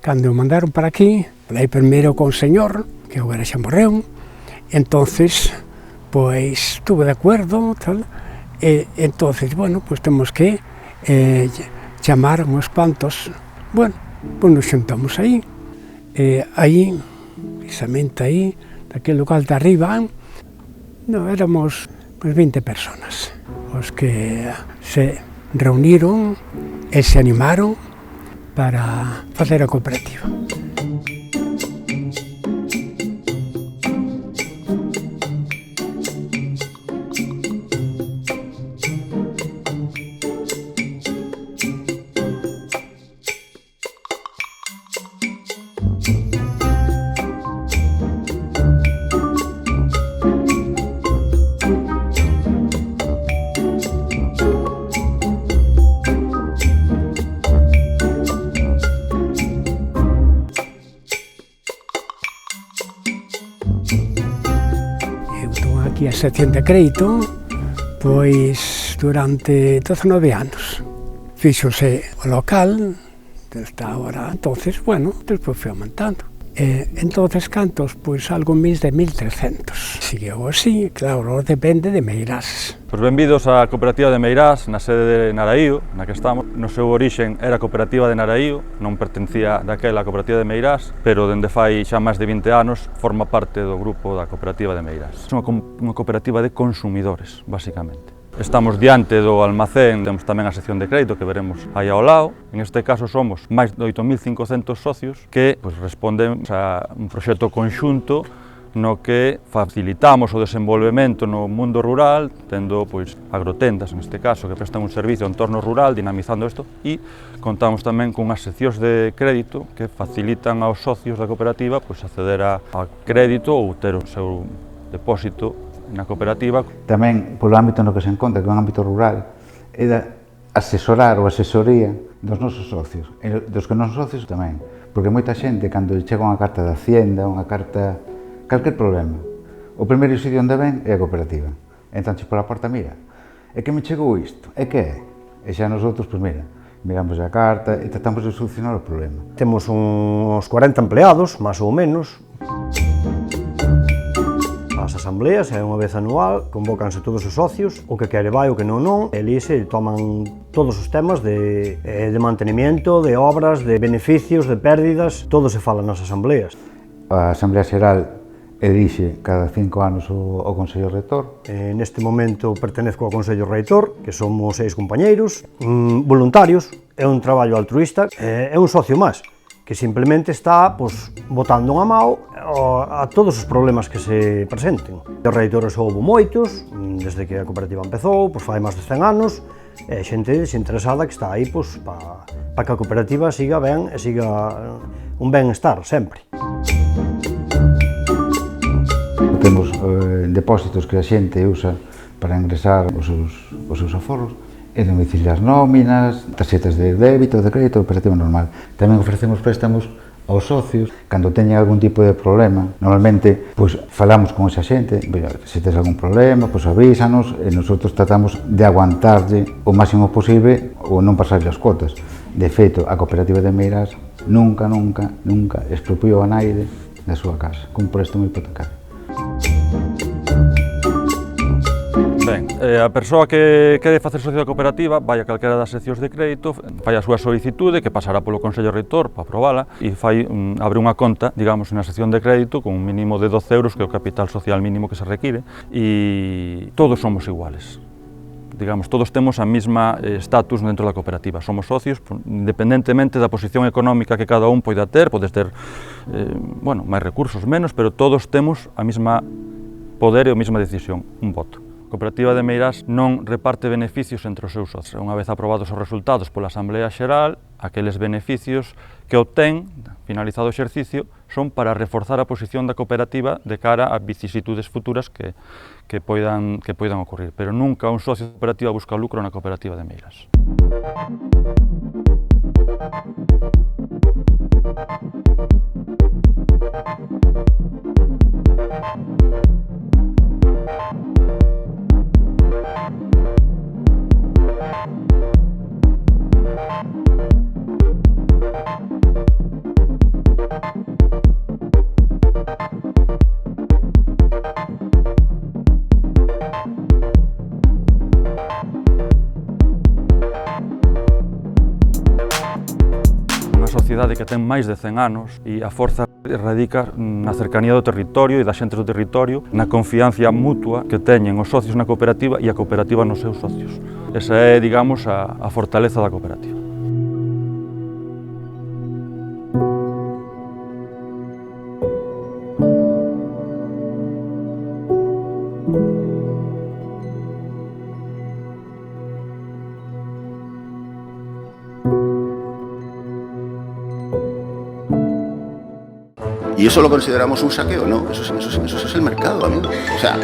Cando me mandaron para aquí, falei primeiro con o señor, que agora xa morreu, entonces, pois, estuve de acordo, tal, e entonces, bueno, pois temos que chamar uns cuantos, bueno, pois nos xuntamos aí, aí, precisamente aí, daquele lugar de arriba, no, éramos pois 20 personas, os que se reuniron e se animaron para facer a cooperativa. Aquí a sección de crédito, pois durante 19 anos. Fíxose o local, está agora, entonces, bueno, despois foi aumentando. Entonces, cantos? Pois algo máis de 1.300. Seguiu así, claro, depende de Meirás. Pois benvidos á cooperativa de Meirás, na sede de Naraío, na que estamos. No seu origen era a cooperativa de Naraío, non pertencía daquela a cooperativa de Meirás, pero dende fai xa máis de 20 anos forma parte do grupo da cooperativa de Meirás. É unha cooperativa de consumidores, basicamente. Estamos diante do almacén, temos tamén a sección de crédito que veremos aí ao lado. En este caso somos máis de 8.500 socios que responden a un proxecto conxunto no que facilitamos o desenvolvemento no mundo rural, tendo agrotendas, neste caso, que prestan un servicio ao entorno rural, dinamizando isto, e contamos tamén con unhas seccións de crédito que facilitan aos socios da cooperativa acceder a crédito ou ter o seu depósito na cooperativa. Tamén, polo ámbito no que se encontra, que é un ámbito rural, é de asesorar ou asesoría dos nosos socios, e dos que non son socios tamén, porque moita xente, cando chega unha carta de Hacienda, unha carta, calquer problema, o primeiro sitio onde ven é a cooperativa. Entón, pola porta, mira, é que me chegou isto, é que é? E xa nosotros, mira, miramos a carta e tratamos de solucionar o problema. Temos uns 40 empleados, máis ou menos. As asambleas é unha vez anual, convócanse todos os socios, o que quere vai, o que non, e ali se toman todos os temas de mantenimiento, de obras, de beneficios, de pérdidas, todo se fala nas asambleas. A Asamblea Xeral elixe cada 5 anos o Consello Reitor. Neste momento pertenezco ao Consello Reitor, que somos 6 compañeiros, voluntarios, é un traballo altruista, é un socio máis, que simplemente está botando unha mão a todos os problemas que se presenten. Os reitores houve moitos, desde que a cooperativa empezou, fai máis de 100 anos, e xente interesada que está aí para que a cooperativa siga ben e siga un ben-estar sempre. Temos depósitos que a xente usa para ingresar os seus aforros, e domiciliar nóminas, tarxetas de débito, de crédito, operativa normal. Tamén ofrecemos préstamos aos socios, cando teñen algún tipo de problema. Normalmente, falamos con esa xente, se tes algún problema, avísanos, e nosotros tratamos de aguantarlle o máximo posible ou non pasarlle as cotas. De feito, a cooperativa de Meirás nunca expropiou a naide da súa casa, cun préstamo hipotecario. Ben, a persoa que quere facer socio da cooperativa vai a calquera das seccións de crédito, fai a súa solicitude, que pasará polo Consello Reitor para aprobala, e abre unha conta, digamos, na sección de crédito con un mínimo de 12 euros, que é o capital social mínimo que se require, e todos somos iguales. Digamos, todos temos a mesma estatus dentro da cooperativa, somos socios, independentemente da posición económica que cada un poida ter, podes ter, máis recursos, menos, pero todos temos a mesma poder e a mesma decisión, un voto. A cooperativa de Meirás non reparte beneficios entre os seus socios. Unha vez aprobados os resultados pola Asamblea Xeral, aqueles beneficios que obtén, finalizado o exercicio, son para reforzar a posición da cooperativa de cara a vicisitudes futuras que poidan ocurrir. Pero nunca un socio da cooperativa busca lucro na cooperativa de Meirás. sociedade que ten máis de 100 anos e a forza radica na cercanía do territorio e da xente do territorio, na confianza mutua que teñen os socios na cooperativa e a cooperativa nos seus socios. Esa é, digamos, a fortaleza da cooperativa. ¿Y eso lo consideramos un saqueo? No, eso es el mercado, amigos. O sea,